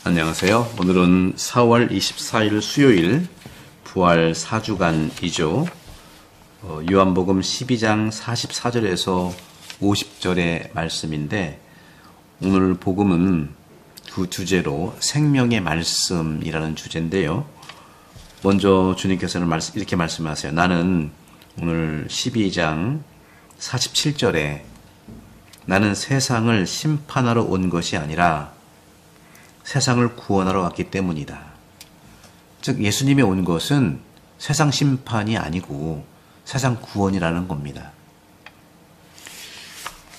안녕하세요. 오늘은 4월 24일 수요일 부활 4주간이죠. 요한복음 12장 44절에서 50절의 말씀인데 오늘 복음은 그 주제로 생명의 말씀이라는 주제인데요. 먼저 주님께서는 이렇게 말씀하세요. 나는 오늘 12장 47절에 나는 세상을 심판하러 온 것이 아니라 세상을 구원하러 왔기 때문이다. 즉 예수님이 온 것은 세상 심판이 아니고 세상 구원이라는 겁니다.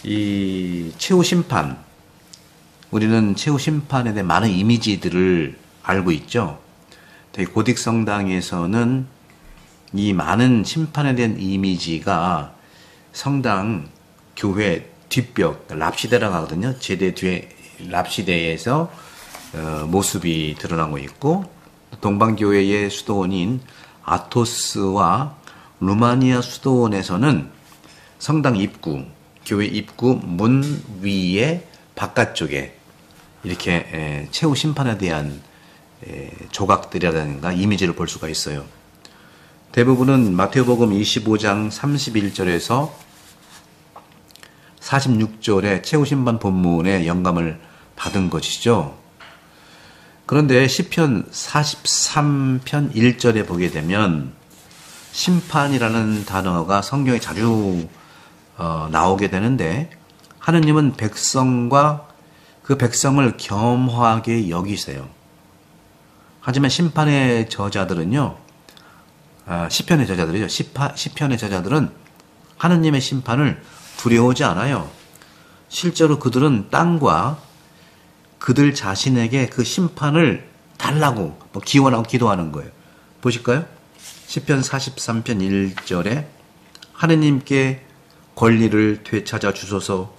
이 최후 심판, 우리는 최후 심판에 대한 많은 이미지들을 알고 있죠. 고딕 성당에서는 이 많은 심판에 대한 이미지가 성당 교회 뒷벽, 랍시대라고 하거든요. 제대 뒤에 랍시대에서 모습이 드러나고 있고, 동방교회의 수도원인 아토스와 루마니아 수도원에서는 성당 입구, 교회 입구 문 위에 바깥쪽에 이렇게 최후 심판에 대한 조각들이라든가 이미지를 볼 수가 있어요. 대부분은 마태복음 25장 31절에서 46절의 최후 심판 본문의 영감을 받은 것이죠. 그런데 시편 43편 1절에 보게 되면 심판이라는 단어가 성경에 자주 나오게 되는데, 하느님은 백성과 그 백성을 겸허하게 여기세요. 하지만 심판의 저자들은요, 시편의 저자들이죠. 시편의 저자들은 하느님의 심판을 두려워하지 않아요. 실제로 그들은 땅과 그들 자신에게 그 심판을 달라고 기원하고 기도하는 거예요. 보실까요? 시편 43편 1절에 하느님께 권리를 되찾아 주소서,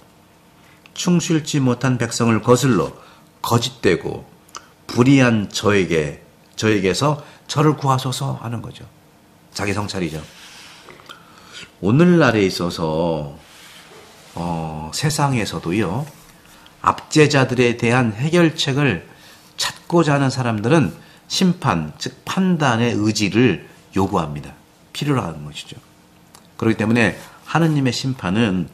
충실치 못한 백성을 거슬러 거짓되고 불의한 저에게서 저를 구하소서 하는 거죠. 자기 성찰이죠. 오늘날에 있어서 세상에서도요, 압제자들에 대한 해결책을 찾고자 하는 사람들은 심판, 즉 판단의 의지를 요구합니다. 필요로 하는 것이죠. 그렇기 때문에 하느님의 심판은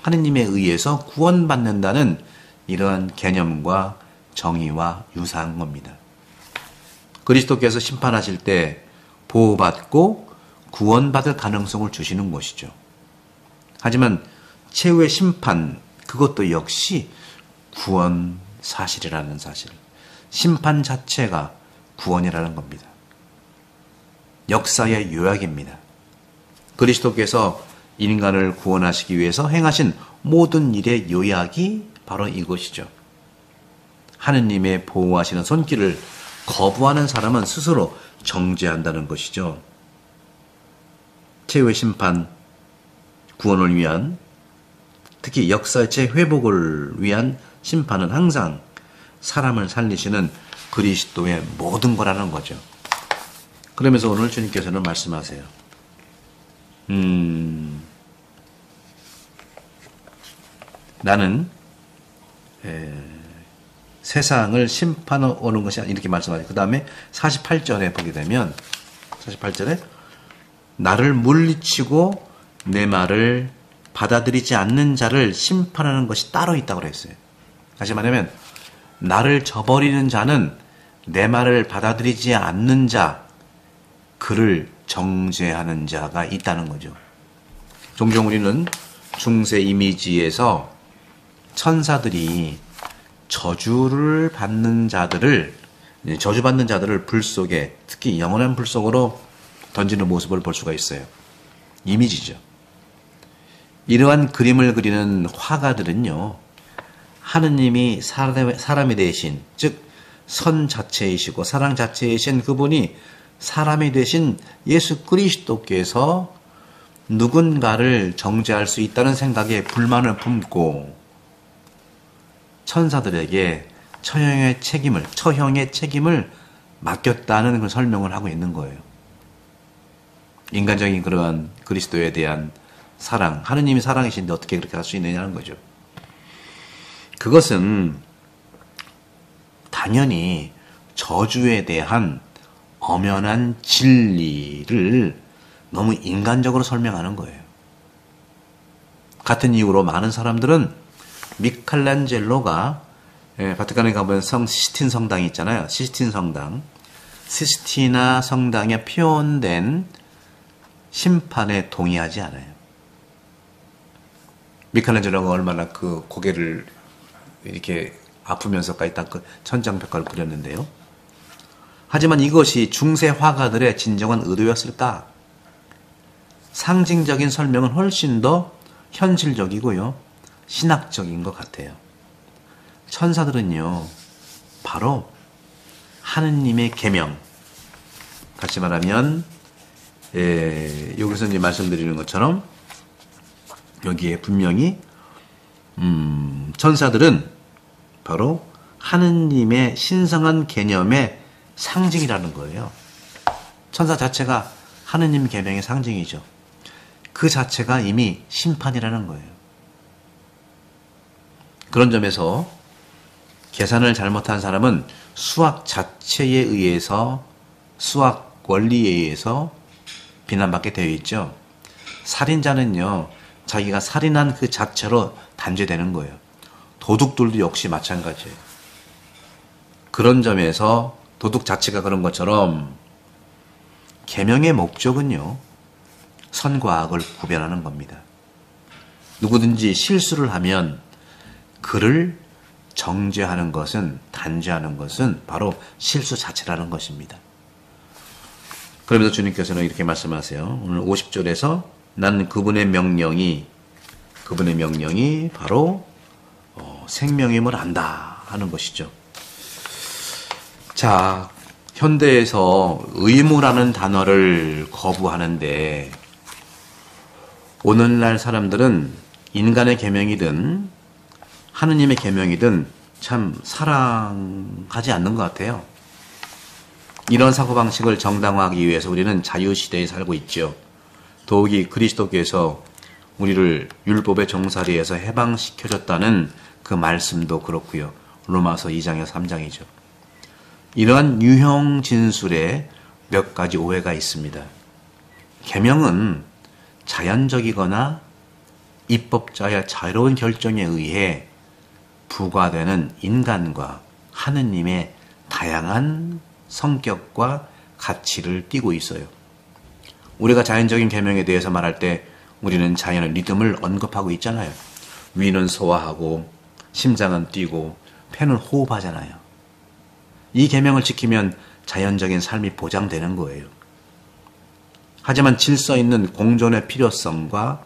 하느님에 의해서 구원받는다는 이러한 개념과 정의와 유사한 겁니다. 그리스도께서 심판하실 때 보호받고 구원받을 가능성을 주시는 것이죠. 하지만 최후의 심판, 그것도 역시 구원 사실이라는 사실, 심판 자체가 구원이라는 겁니다. 역사의 요약입니다. 그리스도께서 인간을 구원하시기 위해서 행하신 모든 일의 요약이 바로 이것이죠. 하느님의 보호하시는 손길을 거부하는 사람은 스스로 정죄한다는 것이죠. 최후의 심판, 구원을 위한, 특히 역사의 재회복을 위한 심판은 항상 사람을 살리시는 그리스도의 모든 거라는 거죠. 그러면서 오늘 주님께서는 말씀하세요. 나는 세상을 심판하러 오는 것이 아니라, 이렇게 말씀하세요. 그 다음에 48절에 보게 되면 48절에 나를 물리치고 내 말을 받아들이지 않는 자를 심판하는 것이 따로 있다고 그랬어요. 다시 말하면 나를 저버리는 자는 내 말을 받아들이지 않는 자, 그를 정죄하는 자가 있다는 거죠. 종종 우리는 중세 이미지에서 천사들이 저주받는 자들을 불 속에, 특히 영원한 불 속으로 던지는 모습을 볼 수가 있어요. 이미지죠. 이러한 그림을 그리는 화가들은요, 하느님이 사람이 되신, 즉 선 자체이시고 사랑 자체이신 그분이 사람이 되신 예수 그리스도께서 누군가를 정죄할 수 있다는 생각에 불만을 품고 천사들에게 처형의 책임을 맡겼다는 그 설명을 하고 있는 거예요. 인간적인 그러한 그리스도에 대한 사랑, 하느님이 사랑이신데 어떻게 그렇게 할 수 있느냐는 거죠. 그것은 당연히 저주에 대한 엄연한 진리를 너무 인간적으로 설명하는 거예요. 같은 이유로 많은 사람들은 미켈란젤로가 바티칸에 가보면 시스틴 성당이 있잖아요. 시스틴 성당. 시스티나 성당에 표현된 심판에 동의하지 않아요. 미켈란젤로가 얼마나 그 고개를 이렇게 아프면서까지 딱 그 천장벽화를 그렸는데요. 하지만 이것이 중세 화가들의 진정한 의도였을까? 상징적인 설명은 훨씬 더 현실적이고요. 신학적인 것 같아요. 천사들은요, 바로 하느님의 계명, 다시 말하면 여기서 이제 말씀드리는 것처럼 여기에 분명히 천사들은 바로 하느님의 신성한 개념의 상징이라는 거예요. 천사 자체가 하느님 계명의 상징이죠. 그 자체가 이미 심판이라는 거예요. 그런 점에서 계산을 잘못한 사람은 수학 자체에 의해서, 수학 원리에 의해서 비난받게 되어 있죠. 살인자는요, 자기가 살인한 그 자체로 단죄되는 거예요. 도둑들도 역시 마찬가지예요. 그런 점에서 도둑 자체가 그런 것처럼 계명의 목적은요, 선과 악을 구별하는 겁니다. 누구든지 실수를 하면 그를 정죄하는 것은, 단죄하는 것은 바로 실수 자체라는 것입니다. 그러면서 주님께서는 이렇게 말씀하세요. 오늘 50절에서 나는 그분의 명령이 바로 생명임을 안다 하는 것이죠. 자, 현대에서 의무라는 단어를 거부하는데 오늘날 사람들은 인간의 계명이든 하느님의 계명이든 참 사랑하지 않는 것 같아요. 이런 사고방식을 정당화하기 위해서 우리는 자유시대에 살고 있죠. 더욱이 그리스도께서 우리를 율법의 종살이에서 해방시켜줬다는 그 말씀도 그렇고요. 로마서 2장에서 3장이죠. 이러한 유형 진술에 몇 가지 오해가 있습니다. 계명은 자연적이거나 입법자의 자유로운 결정에 의해 부과되는 인간과 하느님의 다양한 성격과 가치를 띠고 있어요. 우리가 자연적인 계명에 대해서 말할 때 우리는 자연의 리듬을 언급하고 있잖아요. 위는 소화하고 심장은 뛰고 폐는 호흡하잖아요. 이 계명을 지키면 자연적인 삶이 보장되는 거예요. 하지만 질서 있는 공존의 필요성과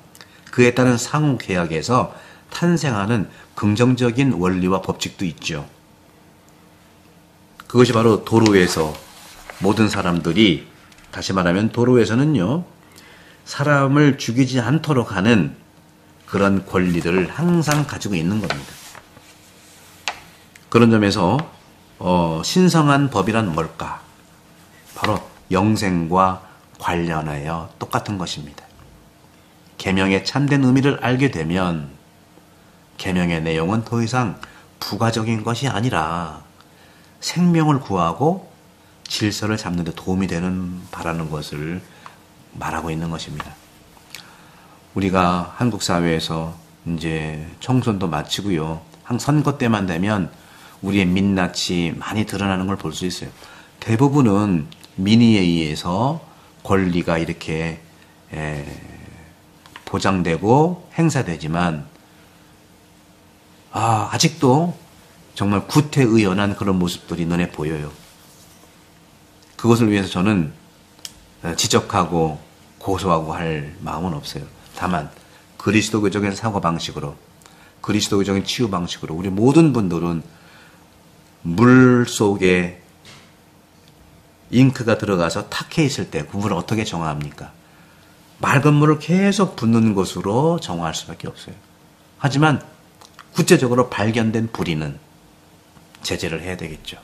그에 따른 상호 계약에서 탄생하는 긍정적인 원리와 법칙도 있죠. 그것이 바로 도로에서 모든 사람들이, 다시 말하면 도로에서는요, 사람을 죽이지 않도록 하는 그런 권리들을 항상 가지고 있는 겁니다. 그런 점에서 신성한 법이란 뭘까? 바로 영생과 관련하여 똑같은 것입니다. 계명의 참된 의미를 알게 되면 계명의 내용은 더 이상 부가적인 것이 아니라 생명을 구하고 질서를 잡는 데 도움이 되는 바라는 것을 말하고 있는 것입니다. 우리가 한국 사회에서 이제 총선도 마치고요. 한 선거 때만 되면 우리의 민낯이 많이 드러나는 걸 볼 수 있어요. 대부분은 민의에 의해서 권리가 이렇게 보장되고 행사되지만 아직도 정말 구태의연한 그런 모습들이 눈에 보여요. 그것을 위해서 저는 지적하고 고소하고 할 마음은 없어요. 다만 그리스도교적인 사고방식으로, 그리스도교적인 치유방식으로 우리 모든 분들은 물 속에 잉크가 들어가서 탁해 있을 때 그 물을 어떻게 정화합니까? 맑은 물을 계속 붓는 것으로 정화할 수밖에 없어요. 하지만 구체적으로 발견된 불의는 제재를 해야 되겠죠.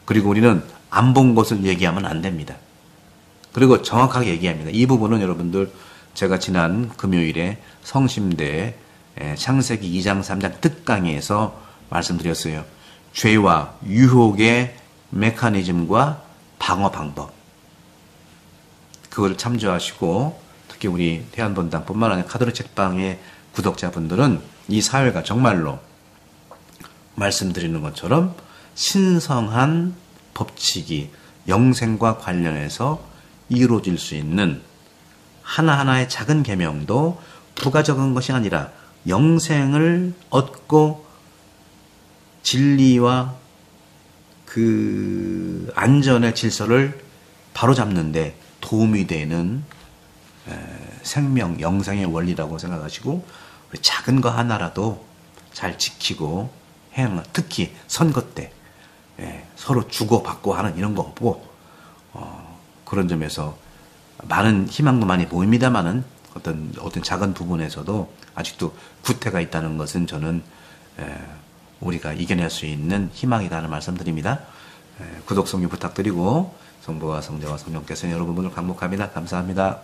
그리고 우리는 안 본 것을 얘기하면 안 됩니다. 그리고 정확하게 얘기합니다. 이 부분은 여러분들 제가 지난 금요일에 성심대 창세기 2장 3장 특강에서 말씀드렸어요. 죄와 유혹의 메커니즘과 방어 방법, 그걸 참조하시고, 특히 우리 대한본당뿐만 아니라 카톨릭 책방의 구독자분들은 이 사회가 정말로 말씀드리는 것처럼 신성한 법칙이 영생과 관련해서 이루어질 수 있는 하나하나의 작은 계명도 부가적인 것이 아니라 영생을 얻고 진리와 그 안전의 질서를 바로잡는데 도움이 되는 생명, 영생의 원리라고 생각하시고, 우리 작은 거 하나라도 잘 지키고 행하는, 특히 선거 때 서로 주고받고 하는 이런 거 없고, 그런 점에서 많은 희망도 많이 보입니다만은 어떤 작은 부분에서도 아직도 구태가 있다는 것은 저는 우리가 이겨낼 수 있는 희망이라는 말씀드립니다. 구독, 성교 부탁드리고 성부와 성자와 성령께서 여러분을 강복합니다. 감사합니다.